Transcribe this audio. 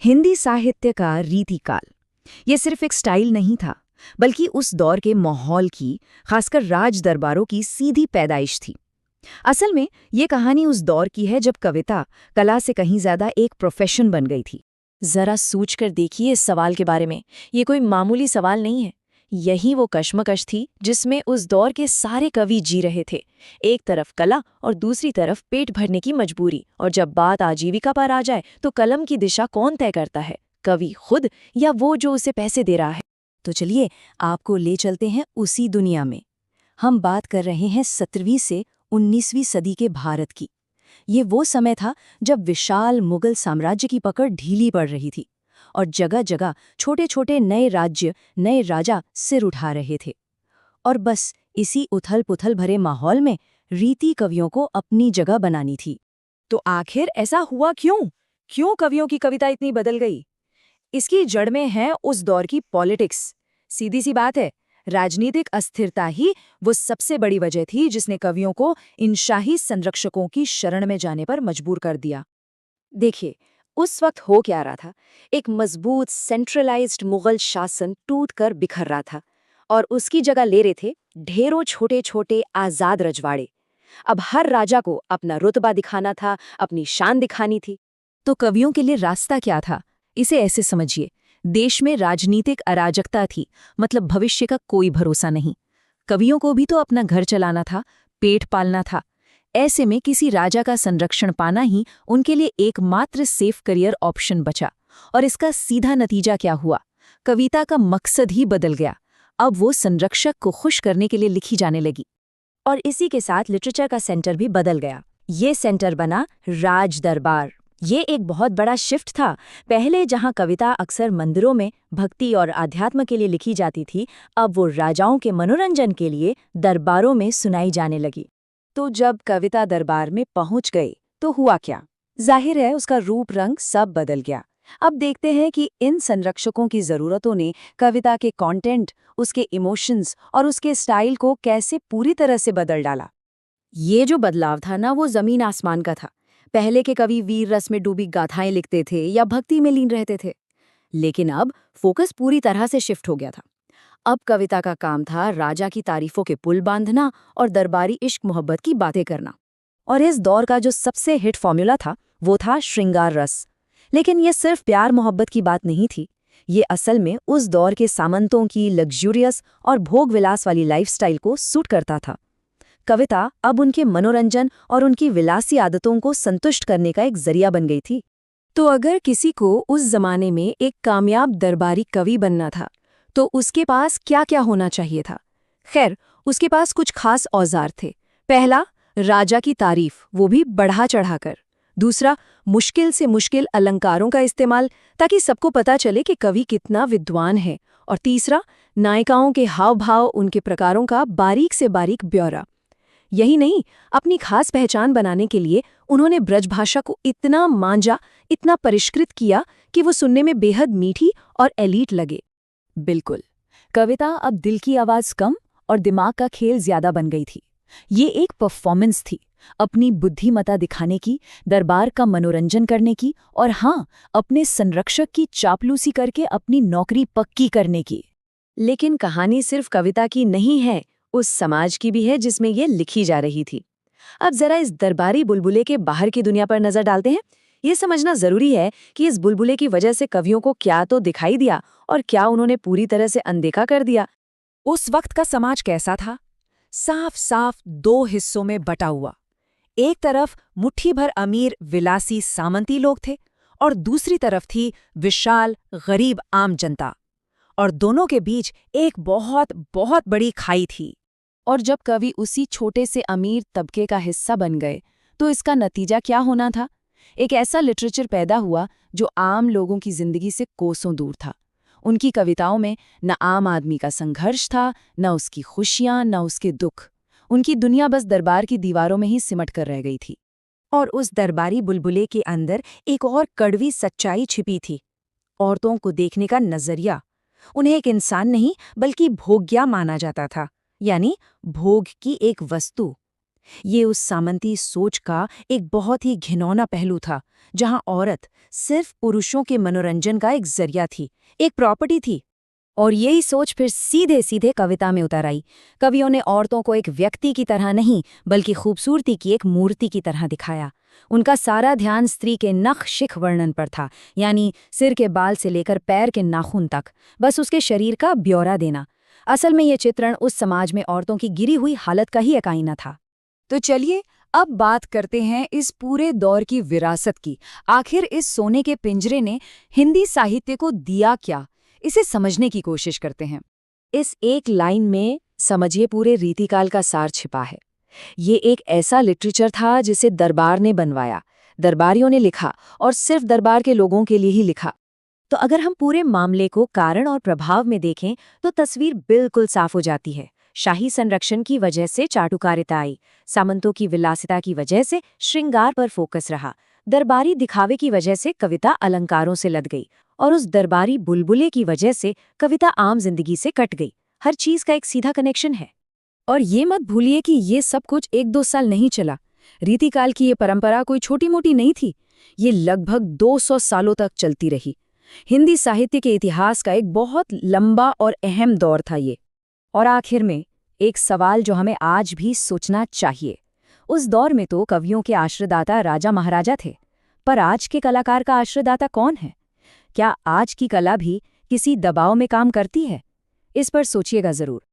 हिंदी साहित्य का रीतिकाल ये सिर्फ एक स्टाइल नहीं था, बल्कि उस दौर के माहौल की, खासकर राज दरबारों की सीधी पैदाइश थी। असल में ये कहानी उस दौर की है जब कविता कला से कहीं ज्यादा एक प्रोफेशन बन गई थी। जरा सोच कर देखिए इस सवाल के बारे में। ये कोई मामूली सवाल नहीं है। यही वो कश्मकश थी जिसमें उस दौर के सारे कवि जी रहे थे। एक तरफ कला और दूसरी तरफ पेट भरने की मजबूरी। और जब बात आजीविका पर आ जाए तो कलम की दिशा कौन तय करता है, कवि खुद या वो जो उसे पैसे दे रहा है? तो चलिए आपको ले चलते हैं उसी दुनिया में। हम बात कर रहे हैं 17वीं से 19वीं सदी के भारत की। ये वो समय था जब विशाल मुगल साम्राज्य की पकड़ ढीली पड़ रही थी और जगह जगह छोटे छोटे नए राज्य, नए राजा सिर उठा रहे थे। और बस इसी उथल पुथल भरे माहौल में रीति कवियों को अपनी जगह बनानी थी। तो आखिर ऐसा हुआ क्यों? क्यों कवियों की कविता इतनी बदल गई? इसकी जड़ में है उस दौर की पॉलिटिक्स। सीधी सी बात है, राजनीतिक अस्थिरता ही वो सबसे बड़ी वजह थी जिसने कवियों को इन शाही संरक्षकों की शरण में जाने पर मजबूर कर दिया। देखिए, उस वक्त हो क्या रहा था, एक मजबूत सेंट्रलाइज्ड मुगल शासन टूटकर बिखर रहा था और उसकी जगह ले रहे थे ढेरों छोटे छोटे आजाद रजवाड़े। अब हर राजा को अपना रुतबा दिखाना था, अपनी शान दिखानी थी। तो कवियों के लिए रास्ता क्या था? इसे ऐसे समझिए, देश में राजनीतिक अराजकता थी, मतलब भविष्य का कोई भरोसा नहीं। कवियों को भी तो अपना घर चलाना था, पेट पालना था। ऐसे में किसी राजा का संरक्षण पाना ही उनके लिए एकमात्र सेफ करियर ऑप्शन बचा। और इसका सीधा नतीजा क्या हुआ? कविता का मकसद ही बदल गया। अब वो संरक्षक को खुश करने के लिए लिखी जाने लगी। और इसी के साथ लिटरेचर का सेंटर भी बदल गया। ये सेंटर बना राज दरबार। ये एक बहुत बड़ा शिफ्ट था। पहले जहां कविता अक्सर मंदिरों में भक्ति और आध्यात्म के लिए लिखी जाती थी, अब वो राजाओं के मनोरंजन के लिए दरबारों में सुनाई जाने लगी। तो जब कविता दरबार में पहुंच गई तो हुआ क्या? जाहिर है उसका रूप रंग सब बदल गया। अब देखते हैं कि इन संरक्षकों की जरूरतों ने कविता के कंटेंट, उसके इमोशंस और उसके स्टाइल को कैसे पूरी तरह से बदल डाला। ये जो बदलाव था ना, वो जमीन आसमान का था। पहले के कवि वीर रस में डूबी गाथाएं लिखते थे या भक्ति में लीन रहते थे, लेकिन अब फोकस पूरी तरह से शिफ्ट हो गया था। अब कविता का काम था राजा की तारीफों के पुल बांधना और दरबारी इश्क मोहब्बत की बातें करना। और इस दौर का जो सबसे हिट फॉर्मूला था वो था श्रृंगार रस। लेकिन ये सिर्फ प्यार मोहब्बत की बात नहीं थी। ये असल में उस दौर के सामंतों की लग्जूरियस और भोग विलास वाली लाइफस्टाइल को सूट करता था। कविता अब उनके मनोरंजन और उनकी विलासी आदतों को संतुष्ट करने का एक जरिया बन गई थी। तो अगर किसी को उस जमाने में एक कामयाब दरबारी कवि बनना था तो उसके पास क्या क्या होना चाहिए था? खैर, उसके पास कुछ खास औजार थे। पहला, राजा की तारीफ, वो भी बढ़ा चढ़ाकर। दूसरा, मुश्किल से मुश्किल अलंकारों का इस्तेमाल, ताकि सबको पता चले कि कवि कितना विद्वान है। और तीसरा, नायिकाओं के हाव भाव, उनके प्रकारों का बारीक से बारीक ब्यौरा। यही नहीं, अपनी खास पहचान बनाने के लिए उन्होंने ब्रजभाषा को इतना मांझा, इतना परिष्कृत किया कि वो सुनने में बेहद मीठी और एलीट लगे। बिल्कुल, कविता अब दिल की आवाज कम और दिमाग का खेल ज्यादा बन गई थी। ये एक परफॉर्मेंस थी, अपनी बुद्धिमत्ता दिखाने की, दरबार का मनोरंजन करने की और हाँ, अपने संरक्षक की चापलूसी करके अपनी नौकरी पक्की करने की। लेकिन कहानी सिर्फ कविता की नहीं है, उस समाज की भी है जिसमें ये लिखी जा रही थी। अब जरा इस दरबारी बुलबुले के बाहर की दुनिया पर नजर डालते हैं। ये समझना जरूरी है कि इस बुलबुले की वजह से कवियों को क्या तो दिखाई दिया और क्या उन्होंने पूरी तरह से अनदेखा कर दिया। उस वक्त का समाज कैसा था? साफ साफ दो हिस्सों में बटा हुआ। एक तरफ मुट्ठी भर अमीर विलासी सामंती लोग थे और दूसरी तरफ थी विशाल गरीब आम जनता। और दोनों के बीच एक बहुत बहुत बड़ी खाई थी। और जब कवि उसी छोटे से अमीर तबके का हिस्सा बन गए तो इसका नतीजा क्या होना था? एक ऐसा लिटरेचर पैदा हुआ जो आम लोगों की जिंदगी से कोसों दूर था। उनकी कविताओं में न आम आदमी का संघर्ष था, न उसकी खुशियां, न उसके दुख। उनकी दुनिया बस दरबार की दीवारों में ही सिमट कर रह गई थी। और उस दरबारी बुलबुले के अंदर एक और कड़वी सच्चाई छिपी थी, औरतों को देखने का नजरिया। उन्हें एक इंसान नहीं बल्कि भोग्या माना जाता था, यानी भोग की एक वस्तु। ये उस सामंती सोच का एक बहुत ही घिनौना पहलू था, जहां औरत सिर्फ पुरुषों के मनोरंजन का एक जरिया थी, एक प्रॉपर्टी थी। और यही सोच फिर सीधे सीधे कविता में उतर आई। कवियों ने औरतों को एक व्यक्ति की तरह नहीं, बल्कि खूबसूरती की एक मूर्ति की तरह दिखाया। उनका सारा ध्यान स्त्री के नख-शिख वर्णन पर था, यानी सिर के बाल से लेकर पैर के नाखून तक, बस उसके शरीर का ब्यौरा देना। असल में ये चित्रण उस समाज में औरतों की गिरी हुई हालत का ही एक आईना था। तो चलिए अब बात करते हैं इस पूरे दौर की विरासत की। आखिर इस सोने के पिंजरे ने हिंदी साहित्य को दिया क्या, इसे समझने की कोशिश करते हैं। इस एक लाइन में समझिए पूरे रीतिकाल का सार छिपा है। ये एक ऐसा लिटरेचर था जिसे दरबार ने बनवाया, दरबारियों ने लिखा, और सिर्फ दरबार के लोगों के लिए ही लिखा। तो अगर हम पूरे मामले को कारण और प्रभाव में देखें तो तस्वीर बिल्कुल साफ हो जाती है। शाही संरक्षण की वजह से चाटुकारिता आई, सामंतों की विलासिता की वजह से श्रृंगार पर फोकस रहा, दरबारी दिखावे की वजह से कविता अलंकारों से लद गई, और उस दरबारी बुलबुले की वजह से कविता आम जिंदगी से कट गई। हर चीज का एक सीधा कनेक्शन है। और ये मत भूलिए कि ये सब कुछ 1-2 साल नहीं चला। रीतिकाल की ये परंपरा कोई छोटी मोटी नहीं थी, ये लगभग 200 सालों तक चलती रही। हिंदी साहित्य के इतिहास का एक बहुत लंबा और अहम दौर था ये। और आखिर में एक सवाल जो हमें आज भी सोचना चाहिए। उस दौर में तो कवियों के आश्रयदाता राजा महाराजा थे, पर आज के कलाकार का आश्रयदाता कौन है? क्या आज की कला भी किसी दबाव में काम करती है? इस पर सोचिएगा जरूर।